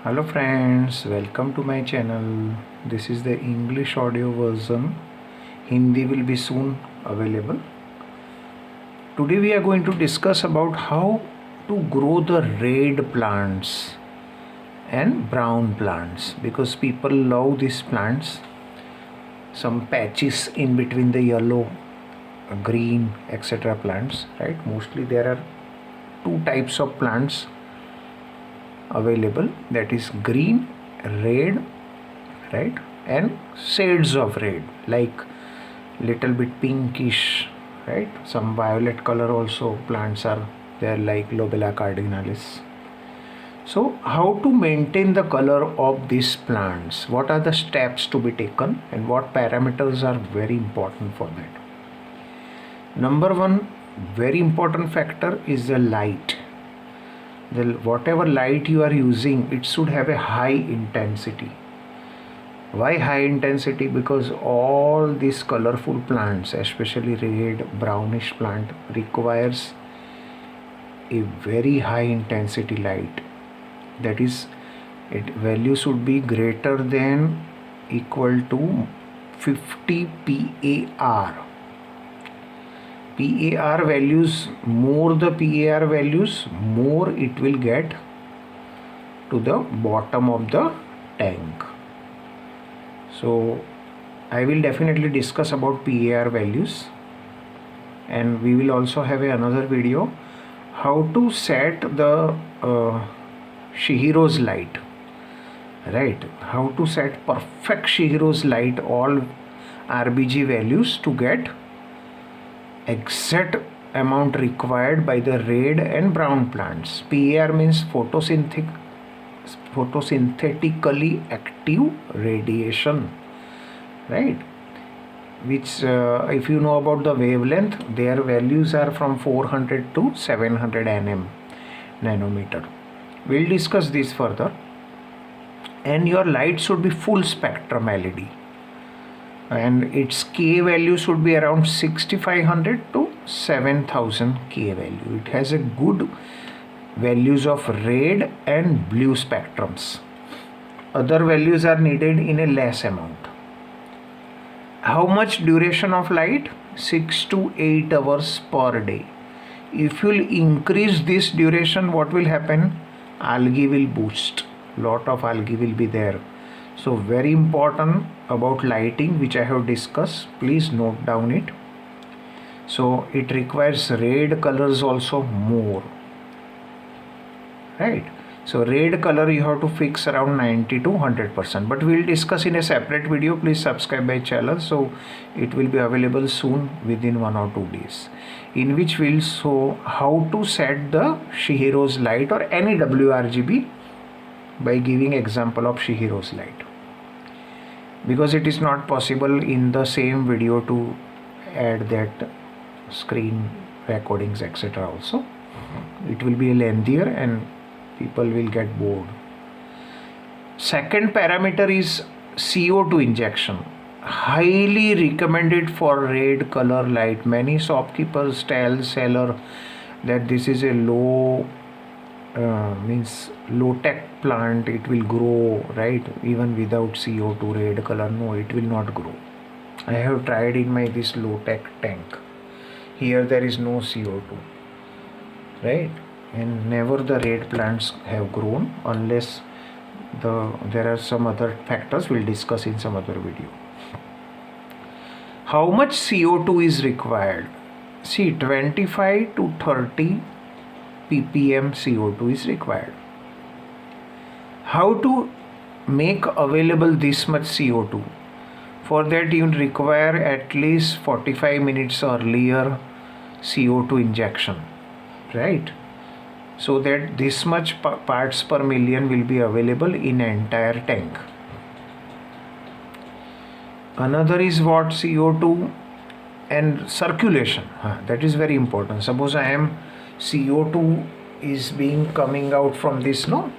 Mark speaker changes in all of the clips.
Speaker 1: Hello friends, welcome to my channel. This is the English audio version. Hindi will be soon available. Today we are going to discuss about how to grow the red plants and brown plants because people love these plants. Some patches in between the yellow, green, etc. plants, right? Mostly there are two types of plants available, that is green, red, right, and shades of red like little bit pinkish, right, some violet color also plants are there like lobella cardinalis. So how to maintain the color of these plants, what are the steps to be taken and what parameters are very important for that? Number one very important factor is the light. Whatever light you are using, it should have a high intensity. Why high intensity? Because all these colorful plants, especially red, brownish plant, requires a very high intensity light. That is, value should be greater than equal to 50 PAR. PAR values, more the PAR values, more it will get to the bottom of the tank. So I will definitely discuss about PAR values, and we will also have another video how to set the Shihiro's light, right? How to set perfect Shihiro's light, all RBG values to get exact amount required by the red and brown plants. PAR means photosynthetically active radiation, right? Which if you know about the wavelength, their values are from 400 to 700 nanometer. We'll discuss this further. And your light should be full spectrum LED, and its K value should be around 6500 to 7000 K value. It has a good values of red and blue spectrums. Other values are needed in a less amount. How much duration of light? 6 to 8 hours per day. If you'll increase this duration, what will happen? Algae will boost. Lot of algae will be there. So very important about lighting, which I have discussed. Please note down it. So it requires red colors also more, right? So red color you have to fix around 90 to 100%, but we'll discuss in a separate video. Please subscribe my channel, so it will be available soon within 1 or 2 days, in which we'll show how to set the Shihiro's light or any WRGB by giving example of Shihiro's light, because it is not possible in the same video to add that screen recordings etc. also. It will be lengthier and people will get bored. Second parameter is CO2 injection. Highly recommended for red color light. Many shopkeepers tell seller that this is a low tech plant, it will grow, right, even without CO2 red color. No, it will not grow. I have tried in my this low tech tank. Here there is no CO2, right, and never the red plants have grown unless there are some other factors we'll discuss in some other video. How much CO2 is required? See, 25 to 30 ppm CO2 is required. How to make available this much CO2? For that you require at least 45 minutes earlier CO2 injection, right? So that this much parts per million will be available in entire tank. Another is what? CO2 and circulation. That is very important. Suppose I am CO2 is being coming out from this CO2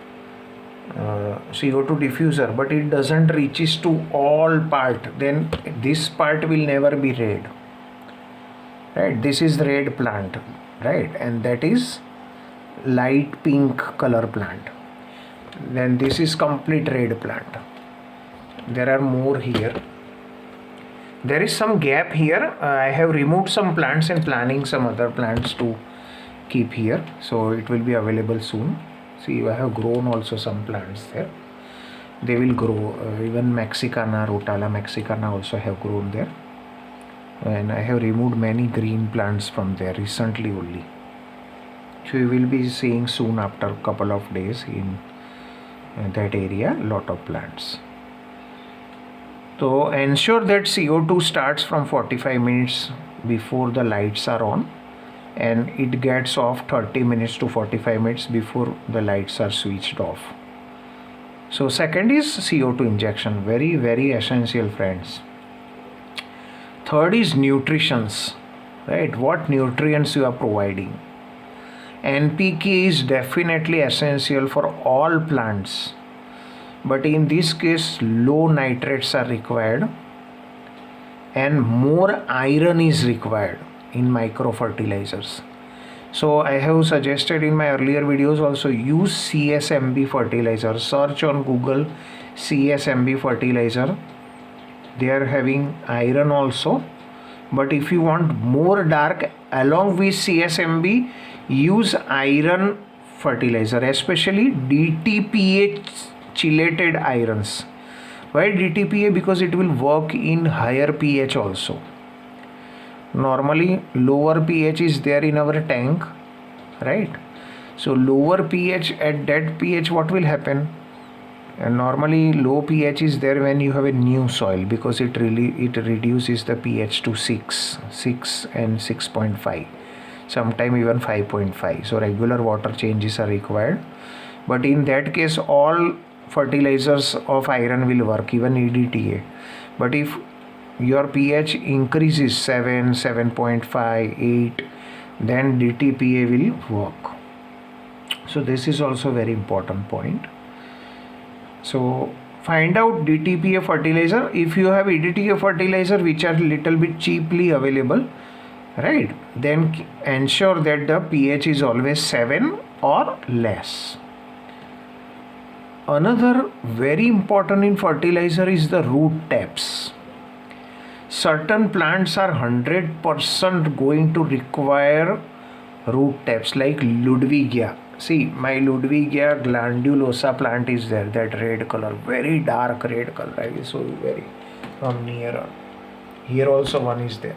Speaker 1: diffuser, but it doesn't reaches to all part, then this part will never be red, right? This is red plant, right, and that is light pink color plant. Then this is complete red plant. There are more here. There is some gap here. I have removed some plants and planning some other plants to keep here, so it will be available soon. See, I have grown also some plants there. They will grow. Even Mexicana, Rotala Mexicana also have grown there. And I have removed many green plants from there recently only. So you will be seeing soon after a couple of days in that area lot of plants. So ensure that CO2 starts from 45 minutes before the lights are on, and it gets off 30 minutes to 45 minutes before the lights are switched off. So second is CO2 injection, very essential, friends. Third is nutritions, right? What nutrients you are providing. NPK is definitely essential for all plants, but in this case low nitrates are required and more iron is required in micro fertilizers. So I have suggested in my earlier videos also, use CSMB fertilizer. Search on Google CSMB fertilizer. They are having iron also, but if you want more dark along with CSMB, use iron fertilizer, especially DTPA chelated irons. Why DTPA? Because it will work in higher pH also. Normally lower pH is there in our tank, right? So lower pH, at that pH what will happen? And normally low pH is there when you have a new soil, because it reduces the pH to 6 and 6.5, sometime even 5.5. So regular water changes are required, but in that case all fertilizers of iron will work, even EDTA. But if your pH increases 7, 7.5, 8, then DTPA will work. So this is also a very important point. So find out DTPA fertilizer. If you have EDTA fertilizer which are little bit cheaply available, right, then ensure that the pH is always 7 or less. Another very important in fertilizer is the root taps. Certain plants are 100% going to require root taps, like Ludwigia. See, my Ludwigia glandulosa plant is there, that red color, very dark red color. I will show you very from near. Here also one is there.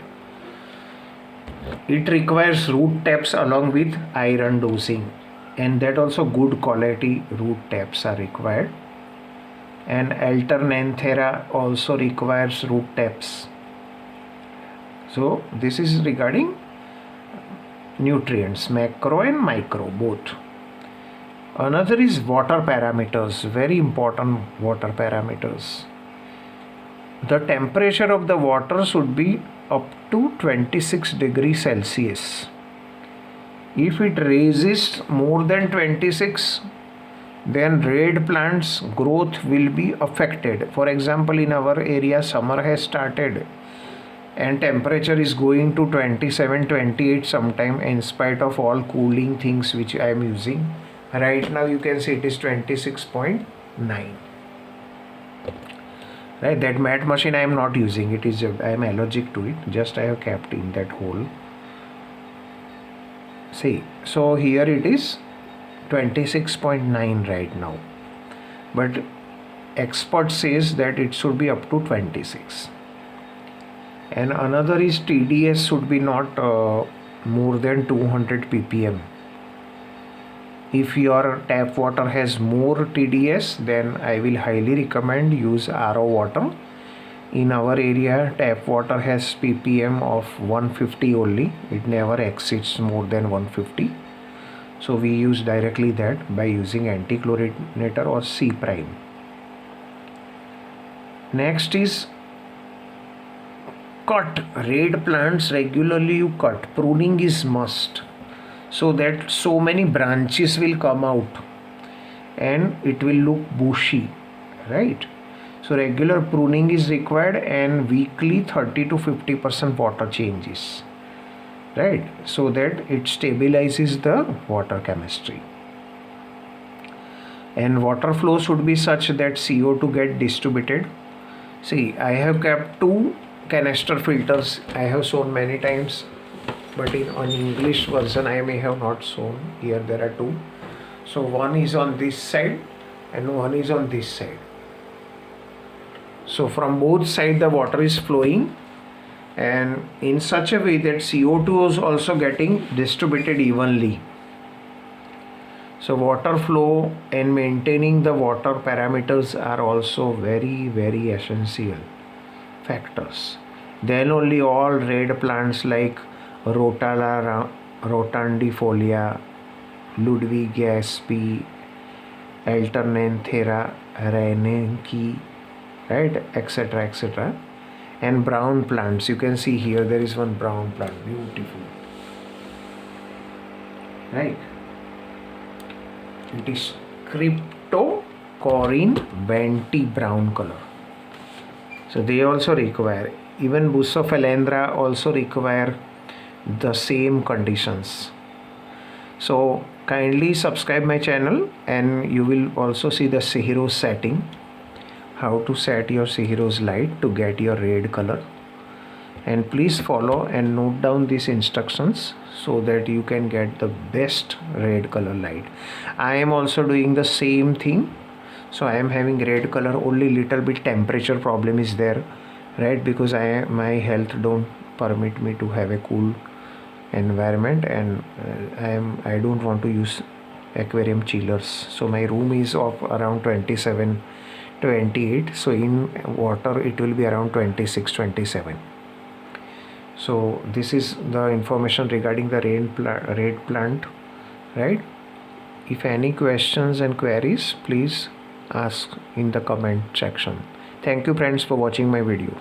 Speaker 1: It requires root taps along with iron dosing, and that also good quality root taps are required. And Alternanthera also requires root taps. So this is regarding nutrients, macro and micro both. Another is water parameters, very important water parameters. The temperature of the water should be up to 26 degrees Celsius. If it raises more than 26, then red plants growth will be affected. For example, in our area summer has started and temperature is going to 27, 28 sometime, in spite of all cooling things which I am using. Right now you can see it is 26.9. Right, that mat machine I am not using. It is I am allergic to it. Just I have kept in that hole. See, so here it is 26.9 right now, but expert says that it should be up to 26. And another is TDS should be not more than 200 ppm. If your tap water has more TDS, then I will highly recommend use RO water. In our area, tap water has ppm of 150 only. It never exceeds more than 150. So we use directly that by using anti-chlorinator or C prime. Next is cut. Red plants regularly you cut. Pruning is must, so that so many branches will come out and it will look bushy, right? So regular pruning is required, and weekly 30 to 50% water changes, right? So that it stabilizes the water chemistry. and water flow should be such that CO2 get distributed. See, I have kept two canister filters. I have shown many times, but in on English version I may have not shown. Here there are two. So one is on this side and one is on this side. So from both sides the water is flowing, and in such a way that CO2 is also getting distributed evenly. So water flow and maintaining the water parameters are also very essential factors. Then only all red plants like Rotala rotundifolia, Ludwigsby, Alternanthera reinenki, right, etc., and brown plants. You can see here there is one brown plant, beautiful, right? It is cryptocorin venti, brown color. So they also require, even Bussophalandra also require the same conditions. So kindly subscribe my channel and you will also see the Chihiro setting, how to set your Chihiro's light to get your red color. And please follow and note down these instructions so that you can get the best red color light. I am also doing the same thing. So I am having red color, only little bit temperature problem is there, right? Because my health don't permit me to have a cool environment, and I don't want to use aquarium chillers. So my room is of around 27 28, so in water it will be around 26 27. So this is the information regarding the red plant, right? If any questions and queries, please ask in the comment section. Thank you friends for watching my video.